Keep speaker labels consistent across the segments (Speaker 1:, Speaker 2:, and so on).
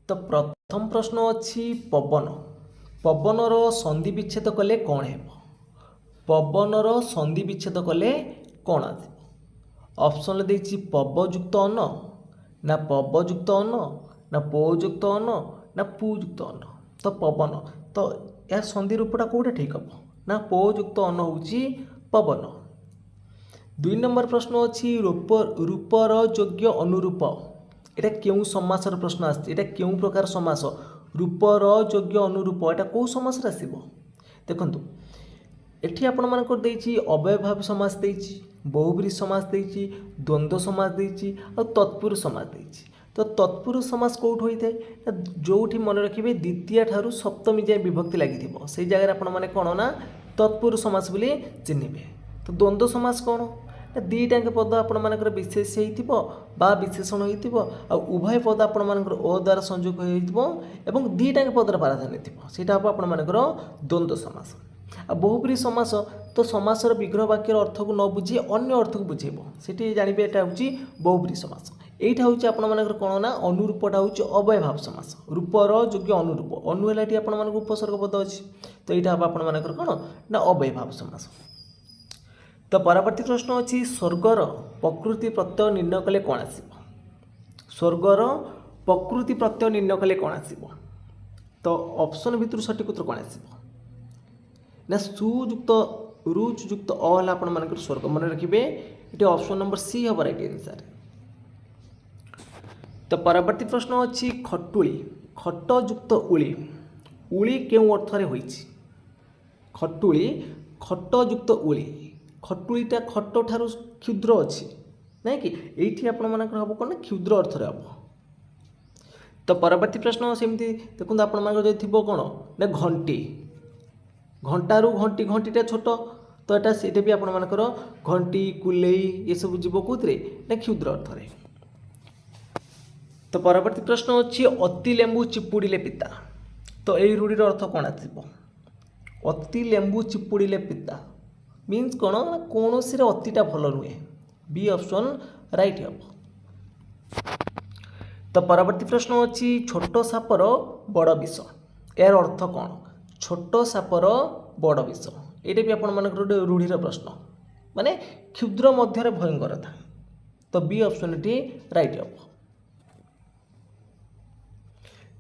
Speaker 1: तो प्रथम प्रश्न अच्छी पवन पवनर संधि विच्छेद कले कौन है पवनर संधि विच्छेद कले कौन आसो ऑप्शन देछि पवयुक्त अन्न ना पवयुक्त अन्न ना पयुक्त अन्न ना पुयुक्त अन्न तो पवन तो यह संधि रूपटा कौटा ठीक हम ना पयुक्त अन्न हूँ पवन। 2 नंबर प्रश्न अच्छी रूपर योग्य अनुरूप एटा क्यों समासर प्रश्न आटा क्यों प्रकार समास रूपर योग्य अनुरूप एटा कौ समास आसो देखु एठी आपण मानक देछि अव्ययभावी समास देछि बहुब्रीहि समास देछि द्वंद्व समास देछि और तत्पुरुष समास देछि। तो तत्पुरुष समास कौट होता है जो मन रखिए द्वितीय ठारू सप्तमी जाए विभक्ति लगी से जगह आपण मैंने कौन ना तत्पुरुष समास बोली चिन्हे। तो द्वंद्व समास कौन दीटा पद आपण मानकर विशेष होता विशेषण होता उभय पद आपण मानकर अ द्वारा संयोग हो दीटा पदर प्राधान्य थी हम आपण मानकर द्वंद्व समास। आ बहुब्रीहि समास तो समासर विग्रह वाक्यर अर्थ को न बुझी अन्य अर्थ को बुझेब से जानवे यहाँ हूँ बहुब्रीहि समास। यहाँ हूँ आपण मानकर कौन ना अनुरूपटा हूँ अव्ययभाव समास रूपर योग्य अनुरूप अनुहेलाटी आपण मानक उपसर्ग पद अच्छी तो यहाँ हम आपण मानकर कौन ना अव्ययभाव समास। तो परवर्ती प्रश्न अच्छी स्वर्गर प्रकृति प्रत्यय निर्णय कले कौन आसो स्वर्गर प्रकृति प्रत्यय निर्णय कले कौन आसो तो ऑप्शन भितर सठिक उत्तर कौन आसो ना सुयुक्त रुचयुक्त अला आपण मानकर स्वर्ग मन रखिए ये ऑप्शन नंबर सी हम राइट आंसर। तो परवर्ती प्रश्न अच्छी खटुली खटयुक्त उली उली क्यों अर्थ होइछि खटुली खटयुक्त उली खटुलीटा खट ठारू क्षुद्र अच्छी ना कि ये आपण मानकर हम कौन क्षुद्र अर्थ हम। तो परवर्ती प्रश्न सेमती देखो आपण मानकर थी कौन ना घंटी घंटारू घंटी घंटीटा छोट तो यहाँ से भी आपण मानकर घंटी कुलेई ये सब जीव कौन ना क्षुद्र अर्थ। तो परवर्ती प्रश्न अच्छी अति लेंबू चिपुड़िले पिता तो यही रूढ़ीर अर्थ कौन आसो अति लेंबू चिपुड़िले पिता मीन्स कौन ना कौन सी अतिटा भल नुहे बी ऑप्शन राइट हम। तो परवर्ती प्रश्न अच्छी छोट सापर बड़ विष यार अर्थ कौन छोट सापर बड़ विष ये भी आपण मानकर गोटे रूढ़ीर प्रश्न माने क्षुद्र मध्य भयंकर था तो बी ऑप्शन टी राइट हम।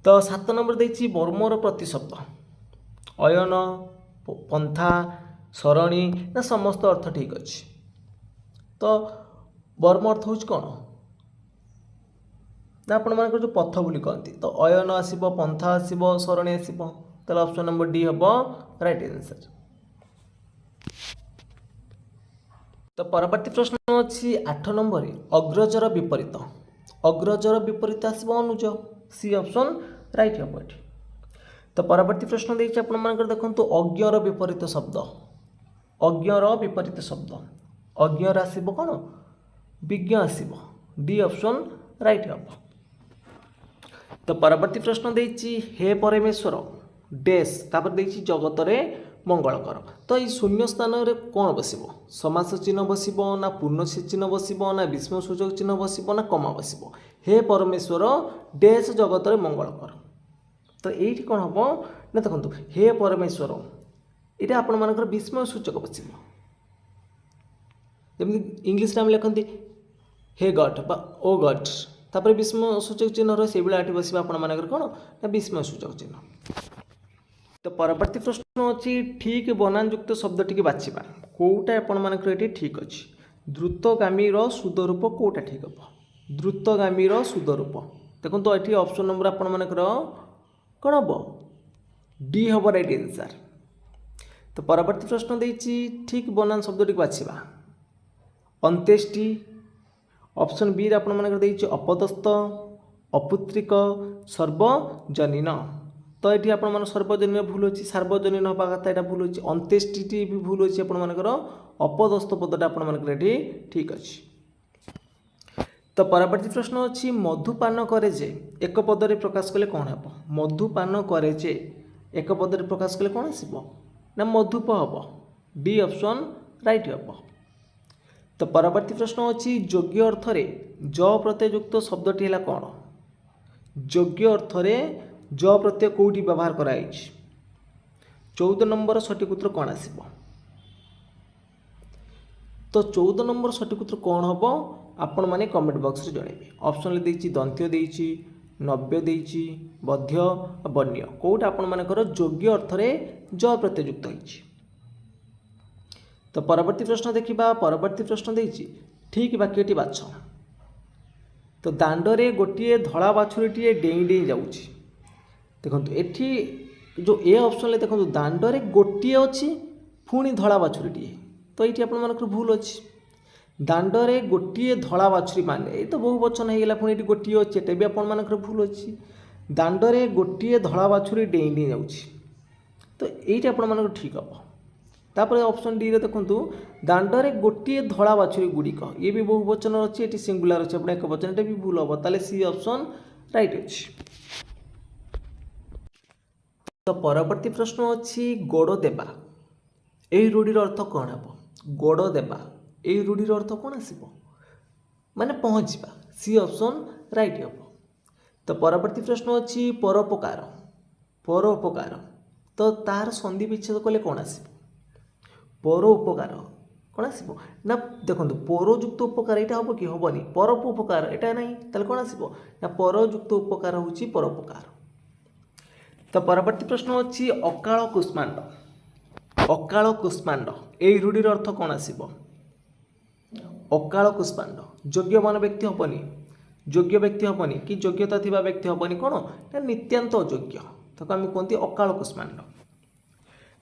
Speaker 1: तो 7 नंबर देछि वर्मर प्रतिशब्द अयन पंथा सरणी ना समस्त अर्थ ठीक अच्छे। तो वर्म अर्थ हूँ कौन ना आपण मानकर जो पथ बोली कहती तो अयन आसब पंथा आसब सरणी आसब तो ऑप्शन नंबर डी हम राइट आंसर। तो परवर्ती प्रश्न अच्छी 8 नंबर अग्रजर विपरीत आसब अनुज सी ऑप्शन राइट हम। तो परवर्ती प्रश्न देखिए आपण मानकर देखंतु अज्ञर विपरीत शब्द अज्ञर आसब कौन विज्ञ आसब डी ऑप्शन राइट हम। तो परवर्ती प्रश्न देछि हे परमेश्वर डैश तापर देछि जगत रे मंगल कर तो ये शून्य स्थान रे कौन बसिबो समास चिन्ह बसिबो ना पूर्णस्य चिन्ह बसिबो ना विस्मय सूचक चिन्ह बसिबो ना कमा बसिबो हे परमेश्वर डैश जगत रे मंगल कर तो ये कौन हम ना देखो हे परमेश्वर ये आपण मानकर विस्मय सूचक बसिबो जमी इंग्लिश में लिखती हे गॉड बा ओ गॉड तापर विस्मय सूचक चिन्ह रही भाई बस आपण मानकर कौन ना विस्मय सूचक चिन्ह। तो परवर्ती प्रश्न अच्छी ठीक बनानयुक्त शब्द टी बाछा कौटा आपण मानकर ये ठीक अच्छे द्रुतगामी सुदरूप कौटा ठीक हम द्रुतगामी सुदरूप देखो तो ये ऑप्शन नंबर आपण मानकर कौन हम डी हम राइट आंसर। तो परवर्ती प्रश्न देछि ठीक बनान शब्द टी बाछा अंत्येष्टि ऑप्शन बी आपण मानकर देछि अपदस्थ अपुत्रिक सर्वजनीन तो ये आप सर्वजनीन भूल अच्छी सार्वजनीन हवा कथा यहाँ भूल अच्छी अंत्येष्टि भी भूल अच्छी आपर अपदस्थ पदटा आपर ये ठीक अच्छे। तो परवर्ती प्रश्न अच्छी मधुपान करे जे एक पदरे प्रकाश कले कौन हम मधुपान करे जे एक पदरे प्रकाश कले कौन आसो ना मधुप हम डी ऑप्शन राइट हम। तो परवर्ती प्रश्न अच्छी योग्य अर्थ ज प्रत्ययुक्त शब्दटी है कौन ଯୋଗ୍ୟ ଅର୍ଥରେ ଜ ପ୍ରତ୍ୟୟ କେଉଁଠି ବ୍ୟବହାର କରାଯାଇଛି? 14 ନମ୍ବର ସଠିକ୍ ଉତ୍ତର କ'ଣ ଆସିବ? ତ 14 ନମ୍ବର ସଠିକ୍ ଉତ୍ତର କ'ଣ ହେବ ଆପଣମାନେ କମେଣ୍ଟ ବକ୍ସରେ ଜଣାଇବେ। ଅପସନ୍ରେ ଦେଇଛି ଦନ୍ତ୍ୟ ଦେଇଛି, ନବ୍ୟ ଦେଇଛି, ବଧ୍ୟ, ବନ୍ୟ। କେଉଁଟା ଆପଣମାନଙ୍କର ଯୋଗ୍ୟ ଅର୍ଥରେ ଜ ପ୍ରତ୍ୟୟ ଯୁକ୍ତ ହୋଇଛି? ତ ପରବର୍ତ୍ତୀ ପ୍ରଶ୍ନ ଦେଖିବା। ପରବର୍ତ୍ତୀ ପ୍ରଶ୍ନ ଦେଇଛି ଠିକ୍ ବାକ୍ୟଟି ବାଛ। ତ ଦାଣ୍ଡରେ ଗୋଟିଏ ଧଳା ବାଛୁରୀଟିଏ ଡେଇଁ ଡେଇଁ ଯାଉଛି। ଦେଖନ୍ତୁ ଏଠି ଯେଉଁ ଏ ଅପସନ୍ରେ ଦେଖନ୍ତୁ ଦାଣ୍ଡରେ ଗୋଟିଏ ଅଛି ପୁଣି ଧଳା ବାଛୁରୀଟିଏ, ତ ଏଇଠି ଆପଣମାନଙ୍କର ଭୁଲ ଅଛି। ଦାଣ୍ଡରେ ଗୋଟିଏ ଧଳା ବାଛୁରୀ ମାନେ ଏଇ ତ ବହୁ ବଚନ ହେଇଗଲା, ପୁଣି ଏଠି ଗୋଟିଏ ଅଛି, ଏଟା ବି ଆପଣମାନଙ୍କର ଭୁଲ ଅଛି। ଦାଣ୍ଡରେ ଗୋଟିଏ ଧଳା ବାଛୁରୀ ଡେଇଁ ଡେଇଁ ଯାଉଛି, ତ ଏଇଟା ଆପଣମାନଙ୍କର ଠିକ୍ ହେବ। ତାପରେ ଅପସନ୍ ଡିରେ ଦେଖନ୍ତୁ ଦାଣ୍ଡରେ ଗୋଟିଏ ଧଳା ବାଛୁରୀ ଗୁଡ଼ିକ, ଇଏ ବି ବହୁ ବଚନ ଅଛି, ଏଠି ସିଙ୍ଗୁଲାର ଅଛି, ଆପଣ ଏକ ବଚନ, ଏଟା ବି ଭୁଲ ହେବ। ତାହେଲେ ସି ଅପସନ୍ ରାଇଟ୍ ଅଛି। ତ ପରବର୍ତ୍ତୀ ପ୍ରଶ୍ନ ଅଛି ଗୋଡ଼ ଦେବା। ଏହି ରୂଢ଼ିର ଅର୍ଥ କ'ଣ ହେବ? ଗୋଡ଼ ଦେବା ଏହି ରୂଢ଼ିର ଅର୍ଥ କ'ଣ ଆସିବ? ମାନେ ପହଞ୍ଚିବା। ସି ଅପସନ୍ ରାଇଟ୍ ହେବ। ତ ପରବର୍ତ୍ତୀ ପ୍ରଶ୍ନ ଅଛି ପରୋପକାର। ପରୋପକାର, ତ ତାହାର ସନ୍ଧି ବିଚ୍ଛେଦ କଲେ କ'ଣ ଆସିବ? ପର ଉପକାର କ'ଣ ଆସିବ? ନା ଦେଖନ୍ତୁ ପରଯୁକ୍ତ ଉପକାର ଏଇଟା ହେବ କି? ହେବନି। ପରୋପକାର ଏଇଟା ନାହିଁ, ତାହେଲେ କ'ଣ ଆସିବ? ନା ପରଯୁକ୍ତ ଉପକାର ହେଉଛି ପରୋପକାର। ତ ପରବର୍ତ୍ତୀ ପ୍ରଶ୍ନ ଅଛି ଅକାଳ କୁଷ୍ମାଣ୍ଡ। ଅକାଳ କୁଷ୍ମାଣ୍ଡ ଏହି ରୂଢ଼ିର ଅର୍ଥ କ'ଣ ଆସିବ? ଅକାଳ କୁଷ୍ମାଣ୍ଡ ଯୋଗ୍ୟମାନ ବ୍ୟକ୍ତି ହେବନି, ଯୋଗ୍ୟ ବ୍ୟକ୍ତି ହେବନି କି ଯୋଗ୍ୟତା ଥିବା ବ୍ୟକ୍ତି ହେବନି, କ'ଣ ନା ନିତ୍ୟାନ୍ତ ଅଯୋଗ୍ୟ, ତାକୁ ଆମେ କୁହନ୍ତି ଅକାଳ କୁଷ୍ମାଣ୍ଡ।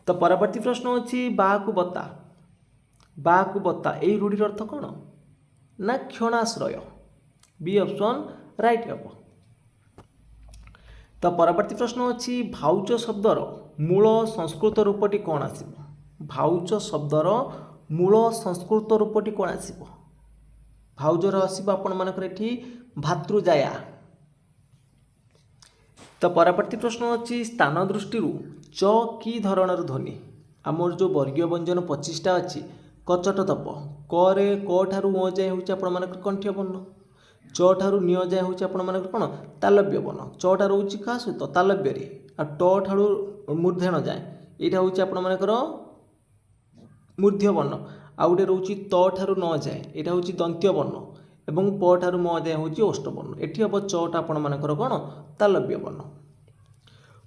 Speaker 1: ତ ପରବର୍ତ୍ତୀ ପ୍ରଶ୍ନ ଅଛି ବାକୁ ବତା। ବାକୁ ବତା ଏହି ରୂଢ଼ିର ଅର୍ଥ କ'ଣ? ନା କ୍ଷଣାଶ୍ରୟ। ବି ଅପସନ୍ ରାଇଟ୍ ହେବ। ତ ପରବର୍ତ୍ତୀ ପ୍ରଶ୍ନ ଅଛି ଭାଉଜ ଶବ୍ଦର ମୂଳ ସଂସ୍କୃତ ରୂପଟି କ'ଣ ଆସିବ? ଭାଉଜ ଶବ୍ଦର ମୂଳ ସଂସ୍କୃତ ରୂପଟି କ'ଣ ଆସିବ? ଭାଉଜର ଆସିବ ଆପଣମାନଙ୍କର ଏଠି ଭାତୃଜାୟା। ତ ପରବର୍ତ୍ତୀ ପ୍ରଶ୍ନ ଅଛି ସ୍ଥାନ ଦୃଷ୍ଟିରୁ ଚ କି ଧରଣର ଧ୍ୱନି? ଆମର ଯେଉଁ ବର୍ଗୀୟ ବ୍ୟଞ୍ଜନ 25ଟା ଅଛି, କଚଟ ତପ, କରେ କ ଠାରୁ ଅ ଯାଏ ହେଉଛି ଆପଣମାନଙ୍କର କଣ୍ଠୀୟ ବର୍ଣ୍ଣ, চ ଠାରୁ ନିୟ ଯାଏ ହେଉଛି ଆପଣମାନଙ୍କର କ'ଣ ତାଲବ୍ୟ ବର୍ଣ୍ଣ। ଚଟା ରହୁଛି କାହା ସହିତ? ତାଲବ୍ୟରେ। ଆଉ ଟ ଠାରୁ ମୂର୍ଦ୍ଧେଣ ଯାଏ ଏଇଟା ହେଉଛି ଆପଣମାନଙ୍କର ମୂର୍ଦ୍ଧ୍ୟ ବର୍ଣ୍ଣ। ଆଉ ଗୋଟେ ରହୁଛି ତ ଠାରୁ ନ ଯାଏ, ଏଇଟା ହେଉଛି ଦନ୍ତ୍ୟ ବର୍ଣ୍ଣ, ଏବଂ ପ ଠାରୁ ମ ଯାଏ ହେଉଛି ଓଷ୍ଠ ବର୍ଣ୍ଣ। ଏଠି ହେବ ଚଟା ଆପଣମାନଙ୍କର କ'ଣ ତାଲବ୍ୟ ବର୍ଣ୍ଣ।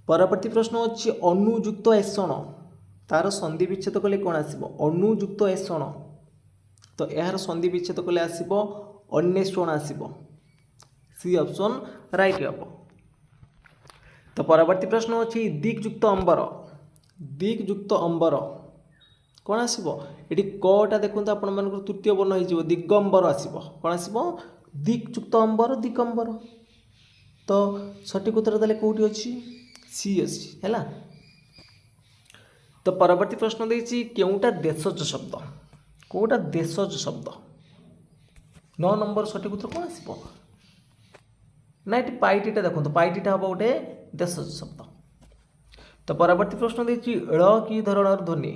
Speaker 1: ପରବର୍ତ୍ତୀ ପ୍ରଶ୍ନ ଅଛି ଅନୁଯୁକ୍ତ ଏଷଣ, ତାର ସନ୍ଧି ବିଚ୍ଛେଦ କଲେ କ'ଣ ଆସିବ? ଅନୁଯୁକ୍ତ ଏଷଣ, ତ ଏହାର ସନ୍ଧି ବିଚ୍ଛେଦ କଲେ ଆସିବ ଅନ୍ୱେଷଣ ଆସିବ। ସି ଅପସନ୍ ରାଇଟ୍ ହେବ। ତ ପରବର୍ତ୍ତୀ ପ୍ରଶ୍ନ ଅଛି ଦିକ୍ଯୁକ୍ତ ଅମ୍ବର। ଦିକ୍ଯୁକ୍ତ ଅମ୍ବର କ'ଣ ଆସିବ? ଏଠି କଟା ଦେଖନ୍ତୁ ଆପଣମାନଙ୍କର ତୃତୀୟ ବର୍ଣ୍ଣ ହେଇଯିବ, ଦିଗମ୍ବର ଆସିବ। କ'ଣ ଆସିବ? ଦିକ୍ଯୁକ୍ତ ଅମ୍ବର, ଦିଗମ୍ବର। ତ ସଠିକ୍ ଉତ୍ତର ତାହେଲେ କେଉଁଠି ଅଛି? ସି ଅଛି ହେଲା। ତ ପରବର୍ତ୍ତୀ ପ୍ରଶ୍ନ ଦେଇଛି କେଉଁଟା ଦେଶଜ ଶବ୍ଦ? କେଉଁଟା ଦେଶଜ ଶବ୍ଦ? 9 ନମ୍ବର ସଠିକ୍ ଉତ୍ତର କ'ଣ ଆସିବ? ନା ଏଠି ପାଇଟିଟା ଦେଖନ୍ତୁ, ପାଇଟିଟା ହେବ ଗୋଟେ ଦେଶଜ ଶବ୍ଦ। ତ ପରବର୍ତ୍ତୀ ପ୍ରଶ୍ନ ଦେଇଛି ଳ କି ଧରଣର ଧ୍ୱନି?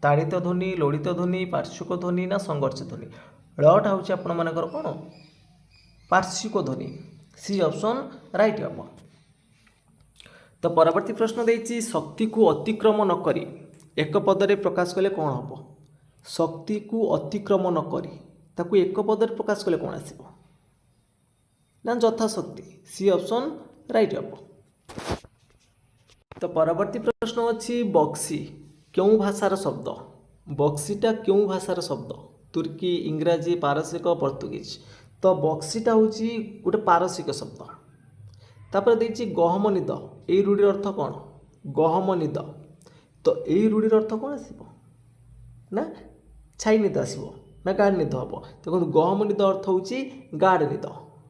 Speaker 1: ତାଡ଼ିତ ଧ୍ୱନି, ଲୋଡ଼ିତ ଧ୍ୱନି, ପାର୍ଶ୍ୱିକ ଧ୍ୱନି ନା ସଂଘର୍ଷ ଧ୍ୱନି? ଳଟା ହେଉଛି ଆପଣମାନଙ୍କର କ'ଣ ପାର୍ଶ୍ୱିକ ଧ୍ୱନି। ସି ଅପସନ୍ ରାଇଟ୍ ହେବ। ତ ପରବର୍ତ୍ତୀ ପ୍ରଶ୍ନ ଦେଇଛି ଶକ୍ତିକୁ ଅତିକ୍ରମ ନ କରି ଏକ ପଦରେ ପ୍ରକାଶ କଲେ କ'ଣ ହେବ? ଶକ୍ତିକୁ ଅତିକ୍ରମ ନ କରି ତାକୁ ଏକ ପଦରେ ପ୍ରକାଶ କଲେ କ'ଣ ଆସିବ? ନା ଯଥାଶକ୍ତି। ସି ଅପସନ୍ ରାଇଟ୍ ହେବ। ତ ପରବର୍ତ୍ତୀ ପ୍ରଶ୍ନ ଅଛି ବକ୍ସି କେଉଁ ଭାଷାର ଶବ୍ଦ? ବକ୍ସିଟା କେଉଁ ଭାଷାର ଶବ୍ଦ? ତୁର୍କୀ, ଇଂରାଜୀ, ପାରସିକ, ପର୍ତ୍ତୁଗୀଜ। ତ ବକ୍ସିଟା ହେଉଛି ଗୋଟେ ପାରସିକ ଶବ୍ଦ। ତାପରେ ଦେଇଛି ଗହମ ନିଦ, ଏଇ ରୂଢ଼ିର ଅର୍ଥ କ'ଣ? ଗହମ ନିଦ, ତ ଏଇ ରୂଢ଼ିର ଅର୍ଥ କ'ଣ ଆସିବ? ନା ଛାଇ ନିଦ ଆସିବ, ନା ଗାଢ଼ ନିଦ ହେବ? ଦେଖନ୍ତୁ ଗହମ ନିଦ ଅର୍ଥ ହେଉଛି ଗାଢ଼ ନିଦ,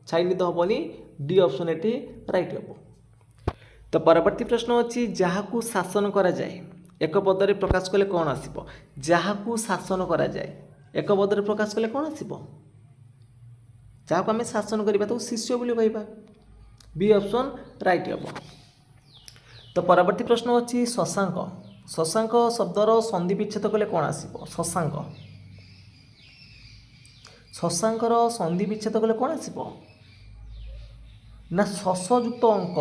Speaker 1: ଛାଇ ନିଦ ହେବନି। ଡି ଅପସନ୍ ଏଠି ରାଇଟ୍ ହେବ। ତ ପରବର୍ତ୍ତୀ ପ୍ରଶ୍ନ ଅଛି ଯାହାକୁ ଶାସନ କରାଯାଏ ଏକ ପଦରେ ପ୍ରକାଶ କଲେ କ'ଣ ଆସିବ? ଯାହାକୁ ଶାସନ କରାଯାଏ ଏକ ପଦରେ ପ୍ରକାଶ କଲେ କ'ଣ ଆସିବ? ଯାହାକୁ ଆମେ ଶାସନ କରିବା ତାକୁ ଶିଷ୍ୟ ବୋଲି କହିବା। বি অপশন রাইট হব। তো পরবর্তী প্রশ্ন হচ্ছে শশাঙ্ক। শশাঙ্ক শব্দর সন্ধি বিচ্ছেদ কলে কোণ আসব? শশাঙ্ক। শশাঙ্কর সন্ধি বিচ্ছেদ কলে কোণ আসব? ନା ଶସଯୁକ୍ତ ଅଙ୍କ,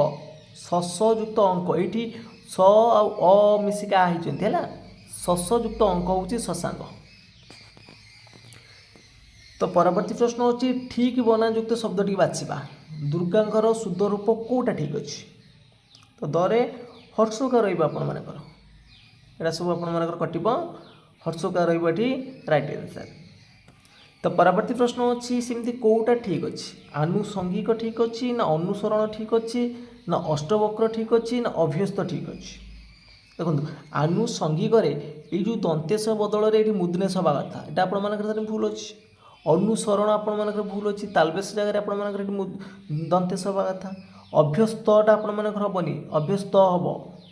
Speaker 1: ଶସଯୁକ୍ତ ଅଙ୍କ ଏଇଠି ସ ଆଉ ଅ ମିଶିକି ଆ ହେଇଛନ୍ତି ହେଲା। ଶସଯୁକ୍ତ ଅଙ୍କ ହେଉଛି ଶଶାଙ୍କ। ତ ପରବର୍ତ୍ତୀ ପ୍ରଶ୍ନ ହେଉଛି ଠିକ୍ ବନାନଯୁକ୍ତ ଶବ୍ଦଟି ବାଛିବା। ଦୁର୍ଗାଙ୍କର ଶୁଦ୍ଧ ରୂପ କେଉଁଟା ଠିକ୍ ଅଛି? ତ ଦରେ ହର୍ଷକା ରହିବ ଆପଣମାନଙ୍କର, ଏଇଟା ସବୁ ଆପଣମାନଙ୍କର କଟିବ, ହର୍ଷକା ରହିବ ଏଠି ରାଇଟ୍ ଆନ୍ସର୍। ତ ପରବର୍ତ୍ତୀ ପ୍ରଶ୍ନ ଅଛି ସେମିତି କେଉଁଟା ଠିକ୍ ଅଛି? ଆନୁଷଙ୍ଗିକ ଠିକ୍ ଅଛି ନା ଅନୁସରଣ ଠିକ୍ ଅଛି ନା ଅଷ୍ଟବକ୍ର ଠିକ୍ ଅଛି ନା ଅଭ୍ୟସ୍ତ ଠିକ୍ ଅଛି? ଦେଖନ୍ତୁ ଆନୁଷଙ୍ଗିକରେ ଏଇ ଯେଉଁ ଦନ୍ତେଶ ବଦଳରେ ଏଠି ମୁଦ୍ନେଶ ହେବା କଥା, ଏଇଟା ଆପଣମାନଙ୍କର ଭୁଲ ଅଛି। ଅନୁସରଣ ଆପଣମାନଙ୍କର ଭୁଲ ଅଛି, ତାଲବେଶ ଜାଗାରେ ଆପଣମାନଙ୍କର ଏଠି ଦନ୍ତେଶ ହେବା କଥା। ଅଭ୍ୟସ୍ତଟା ଆପଣମାନଙ୍କର ହେବନି, ଅଭ୍ୟସ୍ତ ହେବ,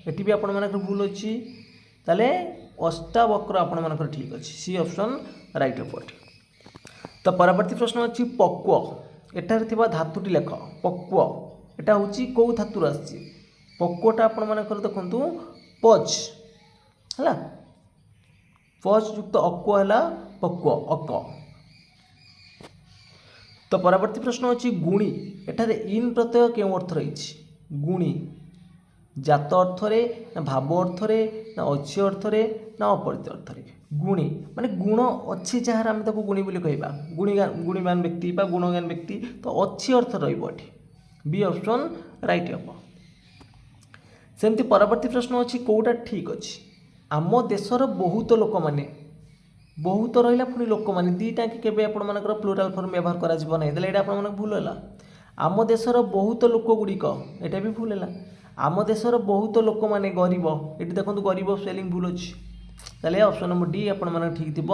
Speaker 1: ଏଠି ବି ଆପଣମାନଙ୍କର ଭୁଲ ଅଛି। ତାହେଲେ ଅଷ୍ଟାବକ୍ର ଆପଣମାନଙ୍କର ଠିକ୍ ଅଛି, ସି ଅପସନ୍ ରାଇଟ୍ ହେବ ଏଠି। ତ ପରବର୍ତ୍ତୀ ପ୍ରଶ୍ନ ଅଛି ପକ୍ୱ, ଏଠାରେ ଥିବା ଧାତୁଟି ଲେଖ। ପକ୍ୱ ଏଟା ହେଉଛି କେଉଁ ଧାତୁରୁ ଆସିଛି? ପକ୍ୱଟା ଆପଣମାନଙ୍କର ଦେଖନ୍ତୁ ପଚ୍ ହେଲା, ପଚ୍ ଯୁକ୍ତ ଅକ୍ୱ ହେଲା ପକ୍ୱ, ଅକ। ତ ପରବର୍ତ୍ତୀ ପ୍ରଶ୍ନ ଅଛି ଗୁଣି, ଏଠାରେ ଇନ୍ ପ୍ରତ୍ୟୟ କେଉଁ ଅର୍ଥ ରହିଛି? ଗୁଣି ଜାତ ଅର୍ଥରେ ନା ଭାବ ଅର୍ଥରେ ନା ଐଚ୍ଛ୍ୟ ଅର୍ଥରେ ନା ଅପରିତ ଅର୍ଥରେ? ଗୁଣି ମାନେ ଗୁଣ ଅଛି ଯାହାର ଆମେ ତାକୁ ଗୁଣି ବୋଲି କହିବା, ଗୁଣିମାନ ବ୍ୟକ୍ତି ବା ଗୁଣଗାନ ବ୍ୟକ୍ତି, ତ ଅଛି ଅର୍ଥ ରହିବ ଏଠି, ବି ଅପସନ୍ ରାଇଟ୍ ହେବ। ସେମିତି ପରବର୍ତ୍ତୀ ପ୍ରଶ୍ନ ଅଛି କେଉଁଟା ଠିକ୍ ଅଛି? ଆମ ଦେଶର ବହୁତ ଲୋକମାନେ, ବହୁତ ରହିଲା ପୁଣି ଲୋକମାନେ, ଦୁଇଟାକି କେବେ ଆପଣମାନଙ୍କର ପ୍ଲୁରାଲ୍ ଫର୍ମ ବ୍ୟବହାର କରାଯିବ ନାହିଁ, ତାହେଲେ ଏଇଟା ଆପଣମାନଙ୍କ ଭୁଲ ହେଲା। ଆମ ଦେଶର ବହୁତ ଲୋକ ଗୁଡ଼ିକ, ଏଇଟା ବି ଭୁଲ ହେଲା। ଆମ ଦେଶର ବହୁତ ଲୋକମାନେ ଗରିବ, ଏଠି ଦେଖନ୍ତୁ ଗରିବ ସ୍ପେଲିଂ ଭୁଲ ଅଛି, ତାହେଲେ ଅପସନ୍ ନମ୍ବର ଡି ଆପଣମାନଙ୍କ ଠିକ୍ ଥିବ।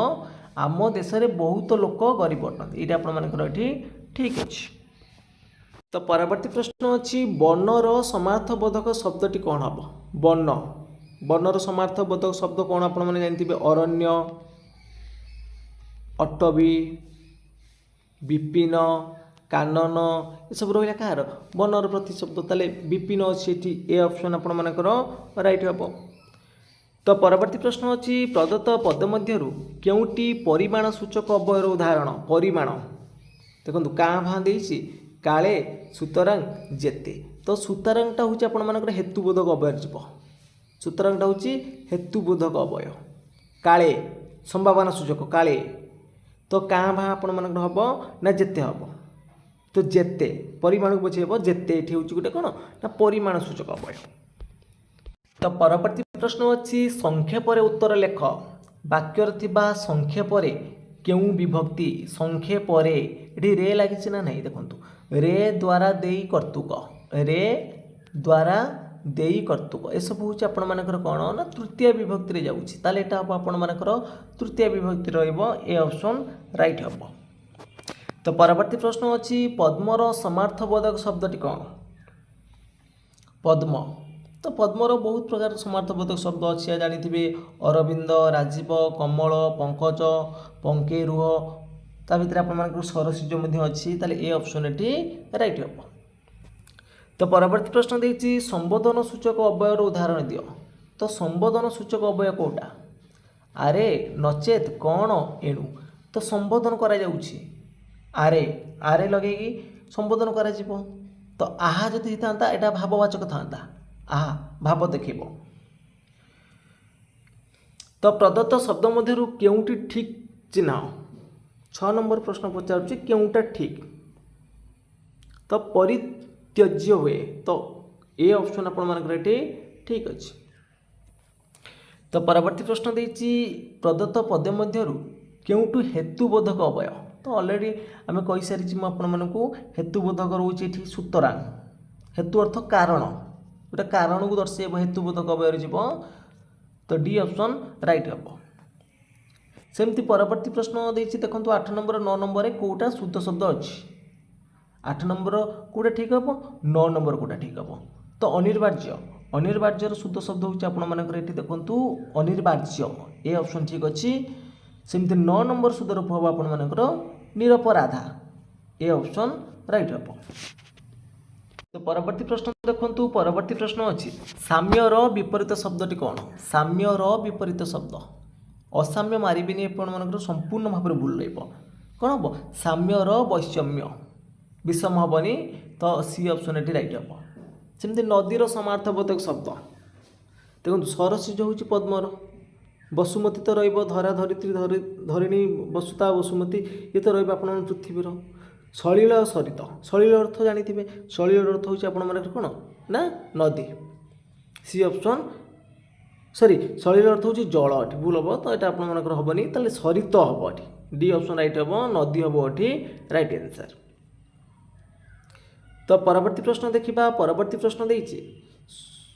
Speaker 1: ଆମ ଦେଶରେ ବହୁତ ଲୋକ ଗରିବ ଅଟନ୍ତି, ଏଇଟା ଆପଣମାନଙ୍କର ଏଠି ଠିକ୍ ଅଛି। ତ ପରବର୍ତ୍ତୀ ପ୍ରଶ୍ନ ଅଛି ବର୍ଣ୍ଣର ସମାର୍ଥବୋଧକ ଶବ୍ଦଟି କ'ଣ ହେବ? ବର୍ଣ୍ଣ, ବର୍ଣ୍ଣର ସମାର୍ଥବୋଧକ ଶବ୍ଦ କ'ଣ ଆପଣମାନେ ଜାଣିଥିବେ? ଅରଣ୍ୟ, ଅଟବୀ, ବିପିନ, କାନନ, ଏସବୁ ରହିଲା କାହାର? ବର୍ଣ୍ଣର ପ୍ରତିଶବ୍ଦ। ତାହେଲେ ବିପିନ ଅଛି ଏଠି, ଏ ଅପସନ୍ ଆପଣମାନଙ୍କର ରାଇଟ୍ ହେବ। ତ ପରବର୍ତ୍ତୀ ପ୍ରଶ୍ନ ଅଛି ପ୍ରଦତ୍ତ ପଦ ମଧ୍ୟରୁ କେଉଁଟି ପରିମାଣ ସୂଚକ ଅବୟର ଉଦାହରଣ? ପରିମାଣ ଦେଖନ୍ତୁ କାଁ ଭାଁ ଦେଇଛି, କାଳେ, ସୁତରାଂ, ଯେତେ। ତ ସୁତରାଂଟା ହେଉଛି ଆପଣମାନଙ୍କର ହେତୁବୋଧକ ଅବୟର ଯିବ, ସୁତରାଂଟା ହେଉଛି ହେତୁବୋଧକ ଅବୟ। କାଳେ ସମ୍ଭାବନା ସୂଚକ କାଳେ, ତ କାଁ ଭାଁ ଆପଣମାନଙ୍କର ହେବ ନା ଯେତେ ହେବ? ତ ଯେତେ ପରିମାଣକୁ ବୁଝେଇବ, ଯେତେ ଏଠି ହେଉଛି ଗୋଟେ କ'ଣ ନା ପରିମାଣ ସୂଚକ ଅବୟ। ତ ପରବର୍ତ୍ତୀ ପ୍ରଶ୍ନ ଅଛି ସଂକ୍ଷେପରେ ଉତ୍ତର ଲେଖ। ବାକ୍ୟରେ ଥିବା ସଂକ୍ଷେପରେ କେଉଁ ବିଭକ୍ତି? ସଂକ୍ଷେପରେ ଏଠି ରେ ଲାଗିଛି ନା ନାହିଁ ଦେଖନ୍ତୁ, ରେ ଦ୍ୱାରା ଦେଇ କର୍ତ୍ତୃକ, ରେ ଦ୍ୱାରା ଦେଇ କର୍ତ୍ତୃକ, ଏସବୁ ହେଉଛି ଆପଣମାନଙ୍କର କ'ଣ ନା ତୃତୀୟ ବିଭକ୍ତିରେ ଯାଉଛି, ତାହେଲେ ଏଇଟା ହେବ ଆପଣମାନଙ୍କର ତୃତୀୟ ବିଭକ୍ତି ରହିବ, ଏ ଅପସନ୍ ରାଇଟ୍ ହେବ। ତ ପରବର୍ତ୍ତୀ ପ୍ରଶ୍ନ ଅଛି ପଦ୍ମର ସମାର୍ଥବୋଧକ ଶବ୍ଦଟି କ'ଣ? ପଦ୍ମ, ତ ପଦ୍ମର ବହୁତ ପ୍ରକାର ସମାର୍ଥବୋଧକ ଶବ୍ଦ ଅଛି, ଜାଣିଥିବେ ଅରବିନ୍ଦ, ରାଜୀବ, କମଳ, ପଙ୍କଜ, ପଙ୍କେ ରୁହ, ତା ଭିତରେ ଆପଣମାନଙ୍କର ସରସିଜ ମଧ୍ୟ ଅଛି, ତାହେଲେ ଏ ଅପସନ୍ ଏଠି ରାଇଟ୍ ହେବ। ତ ପରବର୍ତ୍ତୀ ପ୍ରଶ୍ନ ଦେଇଛି ସମ୍ବୋଧନ ସୂଚକ ଅବୟର ଉଦାହରଣ ଦିଅ। ତ ସମ୍ବୋଧନ ସୂଚକ ଅବୟ କେଉଁଟା? ଆରେ, ନଚେତ୍, କ'ଣ, ଏଣୁ। ତ ସମ୍ବୋଧନ କରାଯାଉଛି, ଆରେ, ଆରେ ଲଗେଇକି ସମ୍ବୋଧନ କରାଯିବ। ତ ଆହା ଯଦି ହେଇଥାନ୍ତା ଏଇଟା ଭାବବାଚକ ଥାନ୍ତା, ଆହା ଭାବ ଦେଖେଇବ। ତ ପ୍ରଦତ୍ତ ଶବ୍ଦ ମଧ୍ୟରୁ କେଉଁଟି ଠିକ୍ ଚିହ୍ନ? 6 ନମ୍ବର ପ୍ରଶ୍ନ ପଚାରୁଛି କେଉଁଟା ଠିକ୍? ତ ପରିତ୍ୟଜ୍ୟ ହୁଏ, ତ ଏ ଅପସନ୍ ଆପଣମାନଙ୍କର ଏଠି ଠିକ୍ ଅଛି। ତ ପରବର୍ତ୍ତୀ ପ୍ରଶ୍ନ ଦେଇଛି ପ୍ରଦତ୍ତ ପଦ ମଧ୍ୟରୁ କେଉଁଠୁ ହେତୁବୋଧକ ଅବୟ? ତ ଅଲରେଡ଼ି ଆମେ କହିସାରିଛି ମୁଁ ଆପଣମାନଙ୍କୁ, ହେତୁବୋଧକ ରହୁଛି ଏଠି ସୁତରାଂ, ହେତୁ ଅର୍ଥ କାରଣ, ଗୋଟେ କାରଣକୁ ଦର୍ଶାଇବ, ହେତୁବୋଧକ ଅବୟରେ ଯିବ, ତ ଡି ଅପସନ୍ ରାଇଟ୍ ହେବ। ସେମିତି ପରବର୍ତ୍ତୀ ପ୍ରଶ୍ନ ଦେଇଛି ଦେଖନ୍ତୁ 8 ନମ୍ବର 9 ନମ୍ବରରେ କେଉଁଟା ଶୁଦ୍ଧ ଶବ୍ଦ ଅଛି? 8 ନମ୍ବର କେଉଁଟା ଠିକ୍ ହେବ, 9 ନମ୍ବର କେଉଁଟା ଠିକ୍ ହେବ? ତ ଅନିର୍ବାର୍ଯ୍ୟ, ଅନିର୍ବାର୍ଯ୍ୟର ଶୁଦ୍ଧ ଶବ୍ଦ ହେଉଛି ଆପଣମାନଙ୍କର ଏଠି ଦେଖନ୍ତୁ ଅନିର୍ବାର୍ଯ୍ୟ, ଏ ଅପସନ୍ ଠିକ୍ ଅଛି। ସେମିତି 9 ନମ୍ବର ଶୁଦ୍ଧ ରୂପ ହେବ ଆପଣମାନଙ୍କର ନିରପରାଧା, ଏ ଅପସନ୍ ରାଇଟ୍ ହେବ। ତ ପରବର୍ତ୍ତୀ ପ୍ରଶ୍ନ ଦେଖନ୍ତୁ, ପରବର୍ତ୍ତୀ ପ୍ରଶ୍ନ ଅଛି ସାମ୍ୟର ବିପରୀତ ଶବ୍ଦଟି କ'ଣ? ସାମ୍ୟର ବିପରୀତ ଶବ୍ଦ, ଅସାମ୍ୟ ମାରିବେନି ଆପଣମାନଙ୍କର, ସମ୍ପୂର୍ଣ୍ଣ ଭାବରେ ଭୁଲ ରହିବ। କ'ଣ ହେବ? ସାମ୍ୟର ବୈଷମ୍ୟ, ବିଷମ ହେବନି, ତ तो सी ऑप्शन ये राइट हम सेमती नदीर समार्थबोधक शब्द देखो सरसिज हूँ पद्मर बसुमती तो रहा धरित्री धरिणी बसुता बसुमती ये तो रहा पृथ्वीर सलिल सरित सलिल अर्थ जानी सलिल अर्थ हूँ आप कौन ना नदी सी ऑप्शन सॉरी सलिल अर्थ हूँ जल अटी भूल हम तो यहाँ आपर हेनी तो सरित हम ये डी ऑप्शन राइट हम नदी हम ये राइट आंसर। तो परवर्ती प्रश्न देखा परवर्ती प्रश्न देती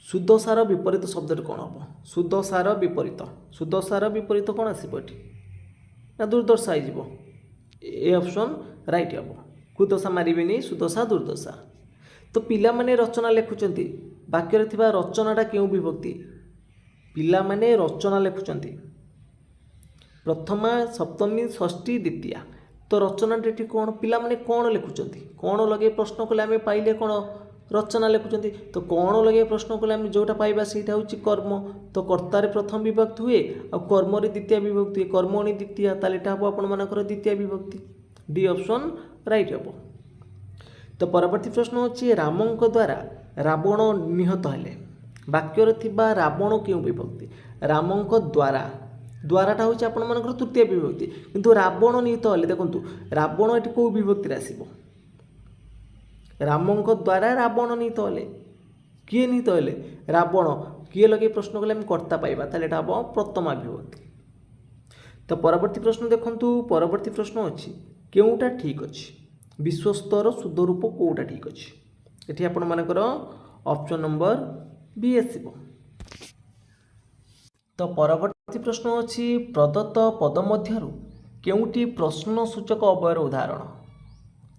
Speaker 1: शुद्धसार विपरीत शब्द कौन हम शुद्धसार विपरीत कौन आसो ना दुर्दशा हो ए ऑप्शन राइट हम कुदशा मारे सुदशा दुर्दशा। तो पिला माने रचना लिखुंट वाक्य रचनाटा क्यों विभक्ति पिला माने रचना लिखुंट प्रथमा सप्तमी षष्ठी द्वितीया तो रचनाटी ये कौन पिला माने कौन लिखुंट कौन लगे प्रश्न कले आम पाइले कौन रचना लिखुंट तो कौन लगे प्रश्न कले आम जोटा पाइबा सेटा हूँ कर्म तो कर्तार प्रथम विभक्ति हुए और कर्म द्वितीय विभक्ति हुए कर्मणि द्वितीय ताले हम आपर द्वितीय विभक्ति डी ऑप्शन राइट हम। तो परवर्ती प्रश्न होची रामंक द्वारा रावण निहत हेले वाक्यर थिबा रावण क्यों विभक्ति रामंक द्वारा द्वाराटा हूँ आपर तृतीय विभक्ति किंतु रावण निहत हेले देखो रावण ये कौ विभक्ति आसब रामंक द्वारा रावण निहत हेले किए निहत हेले रावण किए लगे प्रश्न कले कर्ता पाइबा ताले हम प्रथमा विभक्ति। तो परवर्ती प्रश्न देखंतु परवर्ती प्रश्न अच्छी केउटा ठीक अच्छी विश्वस्तर शुद्ध रूप कौटा ठीक अच्छी ये आपण मानकर ऑप्शन नंबर बी आसब। तो परवर्ती प्रश्न अच्छी प्रदत्त पद मध्यरु केउटी प्रश्नसूचक अवयर उदाहरण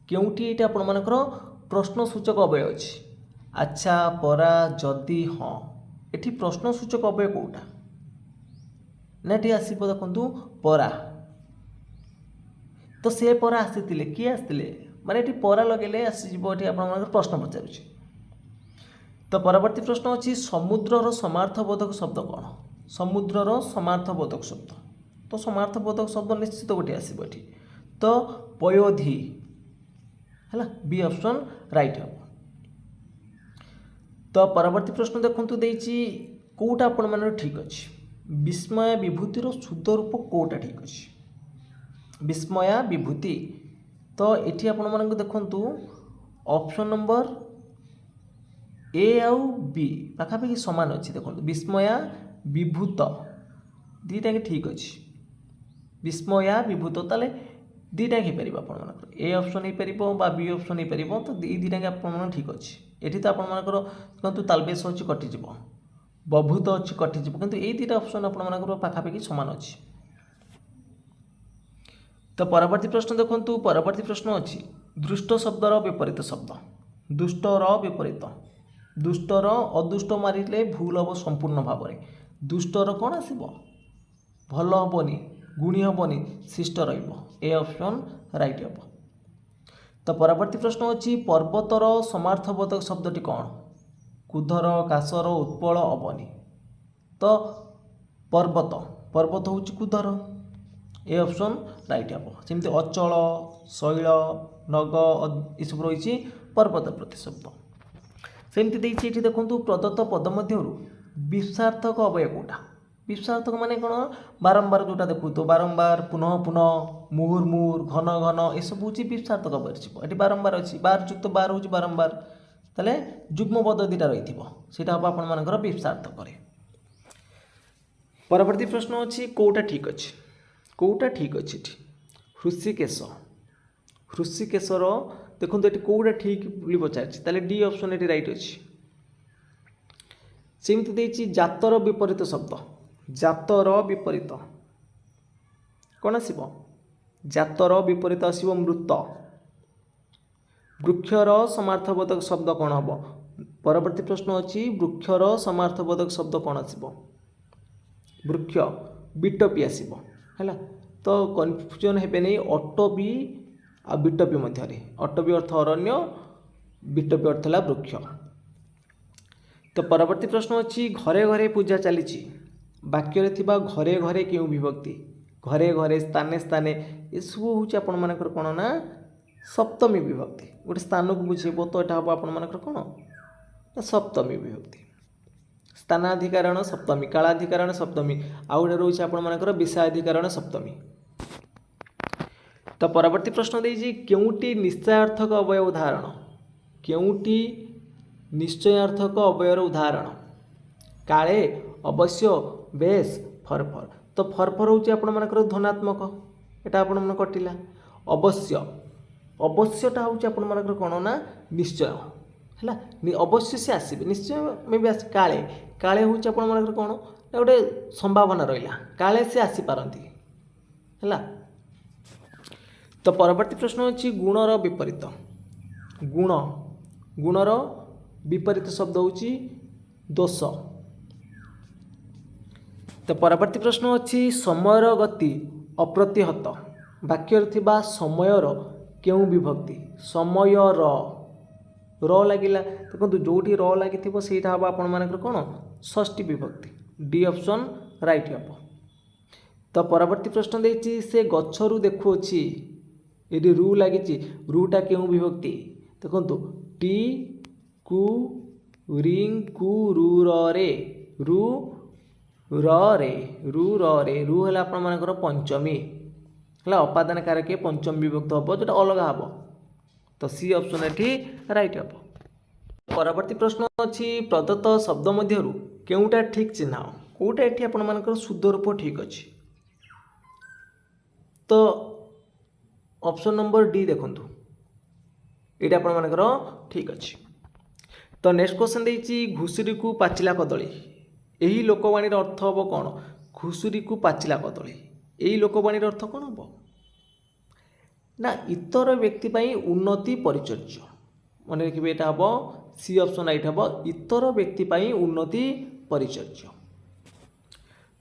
Speaker 1: केउटी ये आपण मानकर प्रश्नसूचक अवय अच्छी अच्छा परा जदि हाँ ये प्रश्नसूचक अवय कौटा ना ये आसब देखु परा तो से परा आसी किए आसते माने ये परा लगे आसीजे आप प्रश्न पचार। तो परवर्ती प्रश्न अच्छी समुद्रर समार्थबोधक शब्द कौन समुद्रर समार्थबोधक शब्द तो समार्थबोधक शब्द निश्चित गोटे आसब ये तो पयोधि है बी ऑप्शन राइट हम। तो परवर्ती प्रश्न देखु देती कौटा आपण मान ठीक अच्छे विस्मय विभूतिर शुद्ध रूप कौटा ठीक अच्छे विस्मया विभूति तो ये आपण मानक देखु ऑप्शन नंबर ए आउ बी पाखापाखि सामान अच्छी देखो विस्मया विभूत दीटा ठीक अच्छे विस्मया विभूत ताले दीटा ही पार आप ए ऑप्शन हो पार बी ऑप्शन हो पार तो दीटा आप ठीक अच्छे ये तो आपर कहतु तालबेस अच्छी कटिज बभूत अच्छी कटिज कितु ये दुटा ऑप्शन आपर पाखापाखि सामान अच्छी। तो परवर्ती प्रश्न देखु परवर्ती प्रश्न अच्छी दुष्ट शब्दर विपरीत शब्द दुष्टर विपरीत दुष्टर अदुष्ट मारे भूल हम संपूर्ण भाव में दुष्टर कौन आसब भल हेनी गुणी हेनी शिष्ट रे ऑप्शन राइट हम। तो परवर्ती प्रश्न अच्छी पर्वतर समार्थबोधक शब्दटी कौन कुधर कासर उत्पल अवनी तो पर्वत पर्वत हूँ कुधर ए ऑप्शन राइट हम सेमती अचल शैल नग ये सब रही पर्वत प्रतिशब्द सेमती देखिए देखो प्रदत्त पद मध्य विस्सार्थक अवय कौटा विस्सार्थक माने कौन बारंबार जोटा देखु तो बारंबार पुनः पुनः मुहुर मुहुर घन घन ये सब हूँ विस्सार्थक अवय ये बारंबार अच्छी बार युक्त बार हूँ बारंबार ताले जुग्म पद दुटा रही हम आपर विस्सार्थक। परवर्ती प्रश्न अच्छी कौटा ठीक अच्छे कौटा ठीक अच्छे हृषिकेश हृषिकेशर देखो ये कौटा ठीक पचार डी ऑप्शन ये राइट अच्छी। सेमती देती जातर विपरीत शब्द जातर विपरीत कौन आसब जातर विपरीत आसब मृत वृक्षर समार्थबोधक शब्द कौन हम परवर्ती प्रश्न अच्छी वृक्षर समार्थबोधक शब्द कौन आसब वृक्ष बिटपी आसब है तो कन्फ्यूजन हे नहीं अटबी आ बिटपी मध्य अटबी अर्थ अरण्य बिटपी अर्थ है वृक्ष। तो परवर्ती प्रश्न अच्छी घरे घरे पूजा चली वाक्य घरे घरे क्यों विभक्ति घरे घरे स्थाने स्थाने ये सब हूँ आपण मानकर कौन ना सप्तमी विभक्ति गोटे स्थान को बुझेब तो यहाँ हम आपर कौन सप्तमी विभक्ति स्थानाधिकरण सप्तमी कालाधिकरण सप्तमी आउ गोटे रोचे आपर विषयाधिकरण सप्तमी। तो परवर्ती प्रश्न देजी केउटी निश्चयार्थक अवय उदाहरण केउटी निश्चयार्थक अवयर उदाहरण काले अवश्य बेस फरफर। तो फरफर होची आपण मानकर धनात्मक एटा आपण मन कटिला अवश्य अवश्यटा होची आपण मानकर कोन ना निश्चय हैला अवश्य से आसीबे निश्चय में भी काले काले होची आपण मानकर कोन गोटे संभावना रहिला काले से आसी पारंती हैला। तो परवर्ती प्रश्न होची गुणर विपरीत गुण गुणर विपरीत शब्द होची दोष। तो परवर्ती प्रश्न अच्छी समयर गति अप्रतिहत वाक्य थिबा समयर केउ विभक्ति समयर र लगिला देखो जोटी र लगी सेटा हम आपण मानकर कौन षष्ठी विभक्ति डी ऑप्शन राइट हम। तो परवर्ती प्रश्न देछि से गछरु देखुछि ये रु लगी रुटा केउ विभक्ति देखो टी कु रिंग कु रु रे रु रे रु है आपण मानकर पंचमी है अपादान कारक पंचमी विभक्त हम जो अलग हम। तो सी ऑप्शन ये राइट हम। परवर्ती प्रश्न अच्छी प्रदत्त शब्द मध्य केउटा ठीक चिन्ह कौटा ये आपण मानकर शुद्ध रूप ठीक अच्छी। तो ऑप्शन नंबर डी देखंतु ये आपण मानकर ठीक अच्छी। तो नेक्स्ट क्वेश्चन देछि घुसुरी को पाचिला कदली यही लोकवाणी अर्थ हम कौन घुसुरी को पाचिला कदली यही लोकवाणी अर्थ कौन हम ना इतर व्यक्ति उन्नति परिचर्य मन रखिए यहाँ हम सी ऑप्शन राइट हम इतर व्यक्ति उन्नति परिचर्य।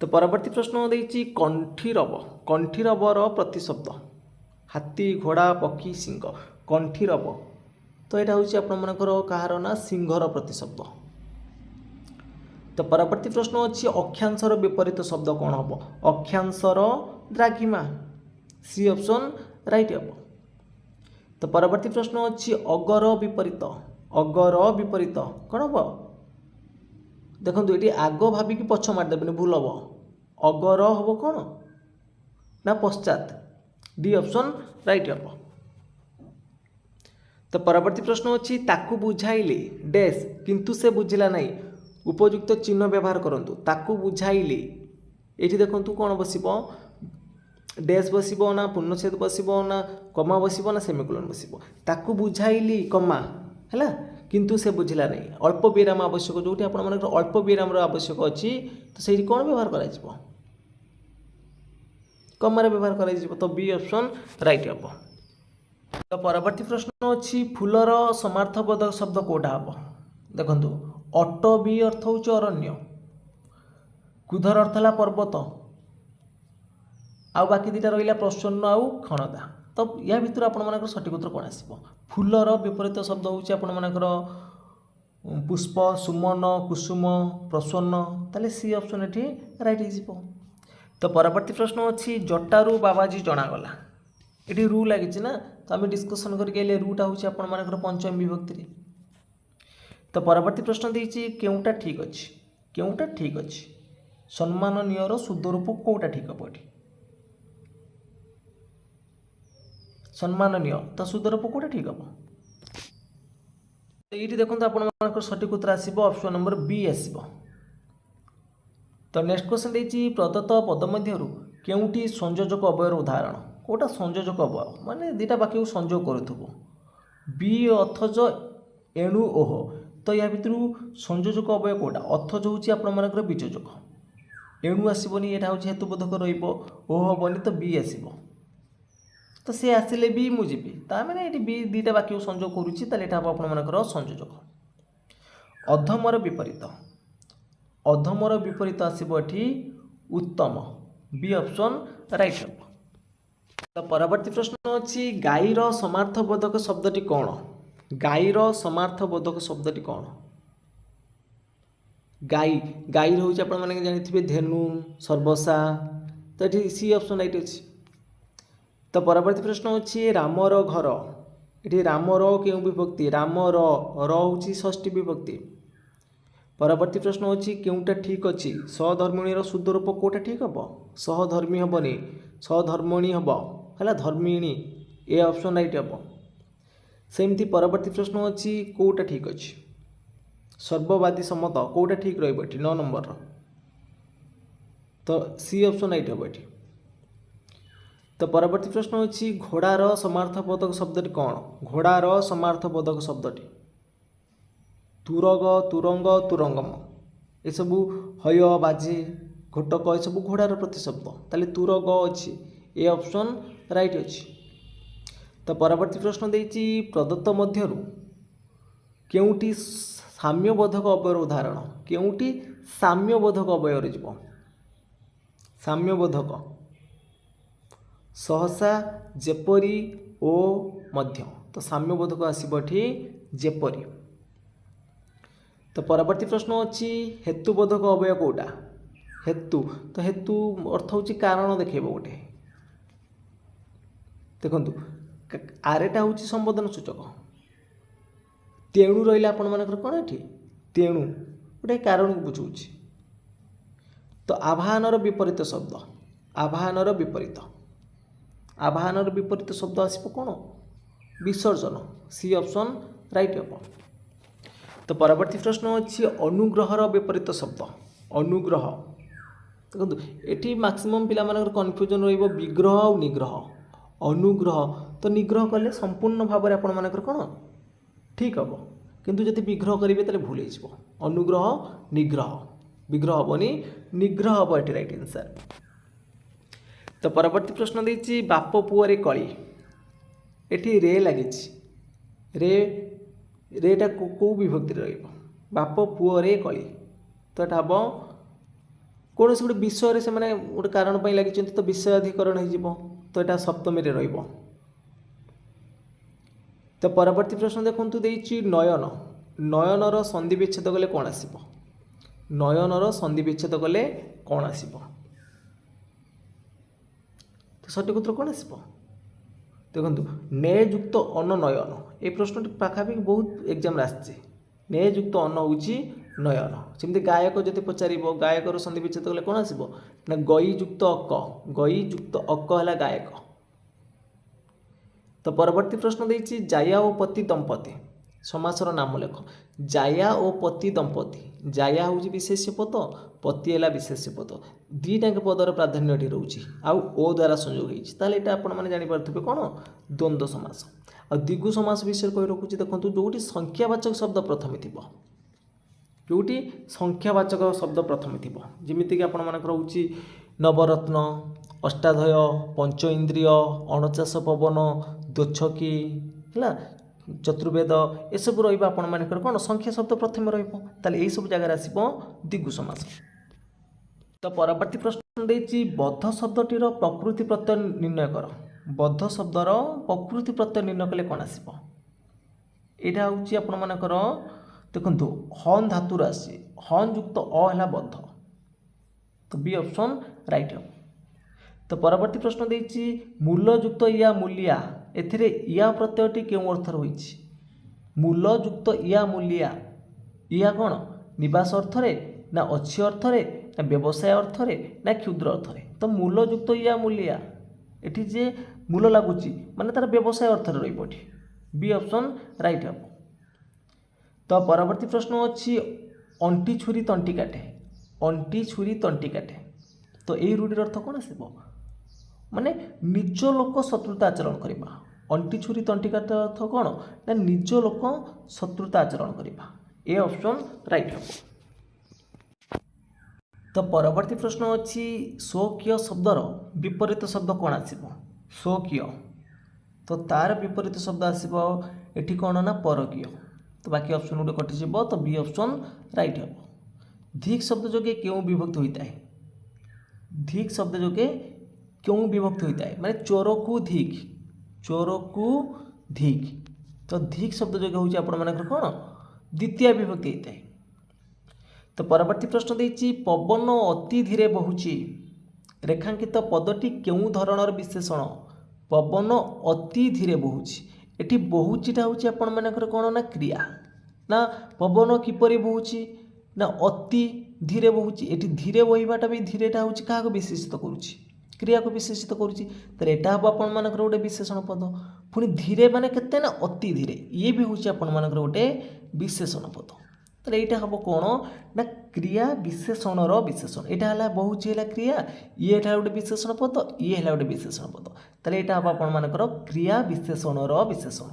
Speaker 1: तो परवर्ती प्रश्न देछि कंठीरवर प्रतिशब्द हाथी घोड़ा पक्षी सिंह कंठीरव तो यहाँ हूँ आपर कहार ना सिंहर प्रतिशब्द। तो परवर्ती प्रश्न अच्छी अक्षांशर विपरीत शब्द कौन हम अक्षांशर द्राघिमा सी ऑप्शन राइट हम। तो परवर्ती प्रश्न अच्छी अगर विपरीत कौन हम देखो ये आग भाविकी पछ मारिदेवेनि भूल हम अगर हम कौन ना पश्चात डी ऑप्शन राइट हम। तो परवर्ती प्रश्न अच्छी ताकू बुझाइले डैश किंतु से बुझिला नहीं उपयुक्त चिन्ह व्यवहार करंतु ताकू बुझाइले ये देखो कौन बसब डैश बसब ना पूर्णछेद बसब ना कमा बसब ना सेमिकोलन बसब ताकू बुझाइली कमा है किंतु से बुझिला नहीं अल्प विराम आवश्यक जो आप अल्प विराम आवश्यक अच्छी तो सही कौन व्यवहार कर कमार व्यवहार कर तो बी ऑप्शन राइट हम। तो परवर्ती प्रश्न अच्छी फूलर समार्थबोधक शब्द कौटा हम देखो अट बी अर्थ हूँ अरण्य कुधर अर्थ है पर्वत आउ बाकी दुटा रहा प्रसन्न आउ क्षणता। तो या भितर आपर सठिक उत्तर कौन आसब फूलर विपरीत शब्द हूँ आपर पुष्प सुमन कुसुम प्रसन्न ताले सी ऑप्शन ये राइट हो। तो परवर्ती प्रश्न अच्छी जटारू बाबाजी जनागला ये रू लगी ना तो आम डिस्कसन करके रूटा हूँ आपर पंचम विभक्ति। तो परवर्ती प्रश्न देछि केउटा ठीक अच्छी सम्माननीयर शुद्ध रूप कौटा ठीक हम ये सम्माननीय तो शुद्ध रूप कौटा ठीक हम। तो ये देखो आप सठिक उत्तर आसब ऑप्शन नंबर बी आसब। तो नेक्स्ट क्वेश्चन देछि प्रदत्त पद मध्य केउटी संयोजक अवयर उदाहरण कौटा संयोजक अवय माने दुटा वाक्य संयोग करूथबो बी अथज एणु ओह। तो या भितर संयोजक अवय कौटा अथज हूँ आपर बीजोजक एणु आसबनी यहाँ हूँ हेतुबोधक रोह हेनी तो बी आसब तो सी आसिले भी मुझे ताने ये बी दुटा वाक्य संयोग करुच्ची आपर संयोजक। अधमर विपरीत आसब ये उत्तम बी ऑप्शन राइट हम। तो परवर्ती प्रश्न अच्छी गाईर समार्थबोधक शब्दटी कौन गाईर समार्थबोधक शब्दटी कौन गाई गाई हूँ आपने जानी धेनु सर्वसा तो ये सी ऑप्शन राइट अच्छी। तो परवर्ती प्रश्न अच्छी रामर घर ये रामर क्यों विभक्ति रामर रही षष्ठी विभक्ति। परवर्ती प्रश्न अच्छी क्योंटा ठीक अच्छी सधर्मिणी शुद्ध रूप कौटा ठीक हम सहधर्मी हेनी सधर्मिणी हम है धर्मिणी ए ऑप्शन राइट हम। सेमती परवर्ती प्रश्न अच्छी कौटा ठीक अच्छी सर्ववादी सम्मत कौटा ठीक रही 9 नंबर तो सी ऑप्शन राइट हम ये। तो परवर्ती प्रश्न अच्छी घोड़ार समार्थबोधक शब्दटी कौन घोड़ार समार्थबोधक शब्दटी तुरग तुरंग तुरंगम ये सब हय बाजे घोटक ये सब घोड़ार प्रतिशब्द ताले तुरग अच्छी ए ऑप्शन राइट अच्छी। तो परवर्ती प्रश्न देती प्रदत्त मध्यरु केउटी साम्यबोधक अवयर उदाहरण केउटी साम्यबोधक अवयर जीव साम्यबोधक सहसा जेपरी ओ मध्य तो साम्यबोधक आसबठी जेपरी। तो परवर्ती प्रश्न अच्छी हेतुबोधक अवय कौटा हेतु तो हेतु अर्थ हूँ कारण देखेब गोटे देखु आरेटा हूँ संबोधन सूचक तेणु रहा आपण मानकर कौन ये तेणु गोटे कारण को बुझाऊँ। तो आवाहनर विपरीत शब्द आवाहनर विपरीत शब्द आसब कौन विसर्जन सी ऑप्शन राइट हम। तो परवर्ती प्रश्न अच्छी अनुग्रहर विपरीत शब्द अनुग्रह देखो ये मैक्सिमम पिला कन्फ्यूजन विग्रह और निग्रह अनुग्रह तो निग्रह कले संपूर्ण भाव में आपण मानकर कौन ठीक हम किंतु जब विग्रह करेंगे तो भूल हो अनुग्रह निग्रह विग्रह हेनी निग्रह हम ये राइट आंसर। तो परवर्ती प्रश्न देती बाप पुअरे कली एटी रे लगी रे रेटा कौ विभक्ति बाप पुअरे कली तो यहाँ हम कौन से गोटे विषय से मैंने गोटे कारण लगी तो विषय अधिकरण हो तो यहाँ सप्तमी रे रहिबो। तो परवर्ती प्रश्न देखु देती नयन नयनर संधि विच्छेद कले कौन आसब नयनर संधि विच्छेद कले कौन आसब तो सठिक उत्तर कौन आसब देखु ने युक्त अन नयन ये प्रश्न पाखापाखि बहुत एग्जाम आसचे ने युक्त अन हूँ नयन सेमती गायक जब पचार गायकर संधि विच्छेद कले कौन आसब ना गई युक्त अक है गायक। तो परवर्ती प्रश्न देती जाया और पति दंपति समासर नाम लेख जाया और पति दंपति जाया हूँ विशेष्य पद पति है विशेष्य पद दीटाक पदर प्राधान्य रोचे आउ ओ द्वारा संयोग होता आपने जानीपे कौन द्वंद्व समास आ दिगु समास विषय कही रखुच्छी देखो जो संख्यावाचक शब्द प्रथम थी जोटी संख्यावाचक शब्द प्रथम थी जमीक आपर नवरत्न अष्टाध्याय पंच इंद्रिय 49 पवन दोछकी है चतुर्वेद ये सब रहा कौन संख्या शब्द प्रथम रही सब जगह आसब दिगु समास। तो परवर्ती प्रश्न देती बद्ध शब्दटीर प्रकृति प्रत्यय निर्णय कर बद्ध शब्दर प्रकृति प्रत्यय निर्णय कले कौन आसब यहाँ हूँ आपर देखु हन धातुर आसी हन युक्त अ बद्ध तो बी ऑप्शन राइट हम। तो परवर्ती प्रश्न देती मूल युक्त या मूलिया एथिरे या प्रत्ययटी क्यों अर्थर होइछि मूल युक्त या मूलिया या कौन निवास अर्थरे ना अच्छी अर्थरे ना व्यवसाय अर्थरे ना क्षुद्र अर्थरे तो मूल युक्त या मूलिया एठी जे मूल लगुच माने तार व्यवसाय अर्थरे रही बी ऑप्शन राइट हम। तो परवर्ती प्रश्न अच्छी अंटी छुरी तंटी काटे अंटी छुरी तंटी काटे तो यही रूढ़िर अर्थ कौन आसब माने निज लोक शत्रुता आचरण करवा अंटी छुरी तंटी काटे अर्थ कौन ना निज लोक शत्रुता आचरण करवा ए ऑप्शन राइट हम। तो परवर्ती प्रश्न अच्छी स्वकीय शब्दर विपरीत शब्द कौन आसब स्वकीय तो तार विपरीत शब्द आसब एठी कौन ना परकीय तो बाकी ऑप्शन गोटे कटिज तो बी ऑप्शन राइट हम। धिक शब्द जोगे क्यों विभक्त होता है धिक शब्द जोगे क्यों विभक्त होता है माने चोर को धिक तो धिक शब्द जोगे हूँ आप कौन द्वितीय विभक्ति होता है। तो परवर्ती प्रश्न देती पवन अति धीरे बहुची रेखांकित पदटी क्यों धरणर विशेषण पवन अति धीरे बहुची ଏଠି ବହୁଚିଟା ହେଉଛି ଆପଣମାନଙ୍କର କ'ଣ ନା କ୍ରିୟା ନା ପବନ କିପରି ବହୁଛି ନା ଅତି ଧୀରେ ବହୁଛି। ଏଠି ଧୀରେ ବହିବାଟା ବି ଧୀରେଟା ହେଉଛି କାହାକୁ ବିଶେଷିତ କରୁଛି କ୍ରିୟାକୁ ବିଶେଷିତ କରୁଛି। ତାହେଲେ ଏଇଟା ହେବ ଆପଣମାନଙ୍କର ଗୋଟେ ବିଶେଷଣ ପଦ। ପୁଣି ଧୀରେ ମାନେ କେତେ ନା ଅତି ଧୀରେ ଇଏ ବି ହେଉଛି ଆପଣମାନଙ୍କର ଗୋଟେ ବିଶେଷଣ ପଦ। ତାହେଲେ ଏଇଟା ହେବ କ'ଣ ନା କ୍ରିୟା ବିଶେଷଣର ବିଶେଷଣ। ଏଇଟା ହେଲା ବହୁଛି ହେଲା କ୍ରିୟା ଇଏ ହେଲା ଗୋଟେ ବିଶେଷଣ ପଦ ଇଏ ହେଲା ଗୋଟେ ବିଶେଷଣ ପଦ। ତାହେଲେ ଏଇଟା ହେବ ଆପଣମାନଙ୍କର କ୍ରିୟା ବିଶେଷଣର ବିଶେଷଣ।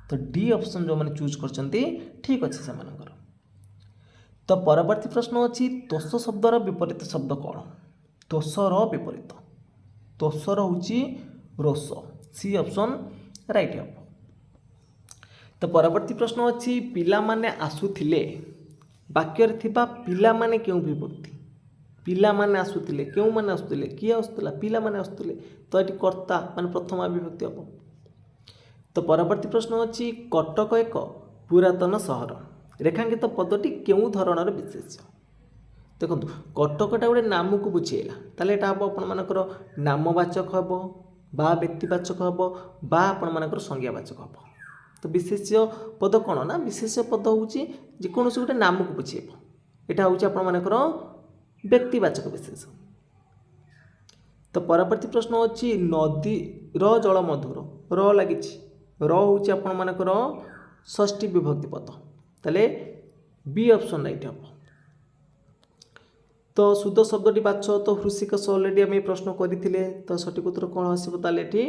Speaker 1: ତ ଡି ଅପସନ୍ ଯେଉଁମାନେ ଚୁଜ୍ କରିଛନ୍ତି ଠିକ୍ ଅଛି ସେମାନଙ୍କର। ତ ପରବର୍ତ୍ତୀ ପ୍ରଶ୍ନ ଅଛି ତୋଷ ଶବ୍ଦର ବିପରୀତ ଶବ୍ଦ କ'ଣ? ତୋଷର ବିପରୀତ ତୋଷର ହେଉଛି ରୋଷ। ସି ଅପସନ୍ ରାଇଟ୍ ହେବ। ତ ପରବର୍ତ୍ତୀ ପ୍ରଶ୍ନ ଅଛି ପିଲାମାନେ ଆସୁଥିଲେ ବାକ୍ୟରେ ଥିବା ପିଲାମାନେ କେଉଁ ବିଭକ୍ତି? ପିଲାମାନେ ଆସୁଥିଲେ କେଉଁମାନେ ଆସୁଥିଲେ କିଏ ଆସୁଥିଲା ପିଲାମାନେ ଆସୁଥିଲେ। ତ ଏଠି କର୍ତ୍ତା ମାନେ ପ୍ରଥମା ବିଭକ୍ତି ହେବ। ତ ପରବର୍ତ୍ତୀ ପ୍ରଶ୍ନ ଅଛି କଟକ ଏକ ପୁରାତନ ସହର ରେଖାଙ୍କିତ ପଦଟି କେଉଁ ଧରଣର ବିଶେଷ୍ୟ? ଦେଖନ୍ତୁ କଟକଟା ଗୋଟେ ନାମକୁ ବୁଝେଇଲା ତାହେଲେ ଏଇଟା ହେବ ଆପଣମାନଙ୍କର ନାମବାଚକ ହେବ ବା ବ୍ୟକ୍ତିବାଚକ ହେବ ବା ଆପଣମାନଙ୍କର ସଂଜ୍ଞାବାଚକ ହେବ। ତ ବିଶେଷ୍ୟ ପଦ କ'ଣ ନା ବିଶେଷ୍ୟ ପଦ ହେଉଛି ଯେକୌଣସି ଗୋଟେ ନାମକୁ ବୁଝେଇବ। ଏଇଟା ହେଉଛି ଆପଣମାନଙ୍କର ବ୍ୟକ୍ତିବାଚକ ବିଶେଷ। ତ ପରବର୍ତ୍ତୀ ପ୍ରଶ୍ନ ଅଛି ନଦୀର ଜଳ ମଧୁର ର ଲାଗିଛି ର ହେଉଛି ଆପଣମାନଙ୍କର ଷଷ୍ଠୀ ବିଭକ୍ତି ପଦ। ତାହେଲେ ବି ଅପସନ୍ ରାଇଟ୍ ହେବ। ତ ଶୁଦ୍ଧ ଶବ୍ଦଟି ବାଛ ତ ହୃଷିକେଶ ଅଲରେଡ଼ି ଆମେ ପ୍ରଶ୍ନ କରିଥିଲେ ତ ସଠିକ୍ ଉତ୍ତର କ'ଣ ଆସିବ ତାହେଲେ ଏଠି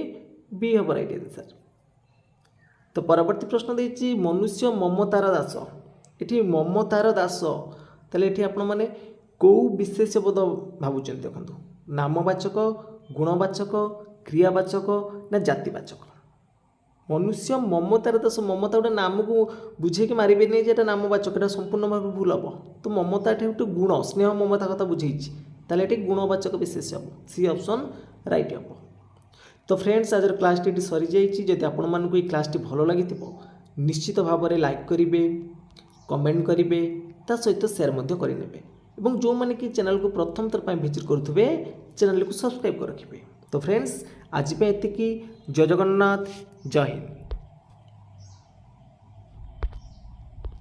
Speaker 1: ବି ହେବ ରାଇଟ୍ ଆନ୍ସର୍। ତ ପରବର୍ତ୍ତୀ ପ୍ରଶ୍ନ ଦେଇଛି ମନୁଷ୍ୟ ମମତାର ଦାସ ଏଠି ମମତାର ଦାସ ତାହେଲେ ଏଠି ଆପଣମାନେ କେଉଁ ବିଶେଷ୍ୟ ପଦ ଭାବୁଛନ୍ତି? ଦେଖନ୍ତୁ ନାମବାଚକ ଗୁଣବାଚକ କ୍ରିୟାବାଚକ ନା ଜାତିବାଚକ। ମନୁଷ୍ୟ ମମତାର ଦାସ ମମତା ଗୋଟେ ନାମକୁ ବୁଝେଇକି ମାରିବେନି ଯେ ଏଟା ନାମବାଚକ ଏଟା ସମ୍ପୂର୍ଣ୍ଣ ଭାବେ ଭୁଲ ହେବ। ତ ମମତା ଏଠି ଗୋଟେ ଗୁଣ ସ୍ନେହ ମମତା କଥା ବୁଝେଇଛି ତାହେଲେ ଏଠି ଗୁଣବାଚକ ବିଶେଷ ହେବ। ସି ଅପସନ୍ ରାଇଟ୍ ହେବ। ତ ଫ୍ରେଣ୍ଡସ୍ ଆଜିର କ୍ଲାସ୍ଟି ଏଠି ସରିଯାଇଛି। ଯଦି ଆପଣମାନଙ୍କୁ ଏହି କ୍ଲାସ୍ଟି ଭଲ ଲାଗିଥିବ ନିଶ୍ଚିତ ଭାବରେ ଲାଇକ୍ କରିବେ କମେଣ୍ଟ କରିବେ ତା ସହିତ ସେୟାର ମଧ୍ୟ କରିନେବେ ଏବଂ ଯେଉଁମାନେ କି ଚ୍ୟାନେଲକୁ ପ୍ରଥମ ଥର ପାଇଁ ଭିଜିଟ୍ କରୁଥିବେ ଚ୍ୟାନେଲକୁ ସବସ୍କ୍ରାଇବ୍ କରି ରଖିବେ। ତ ଫ୍ରେଣ୍ଡସ୍ ଆଜି ପାଇଁ ଏତିକି। ଜୟ ଜଗନ୍ନାଥ ଜୟ ହିନ୍ଦ।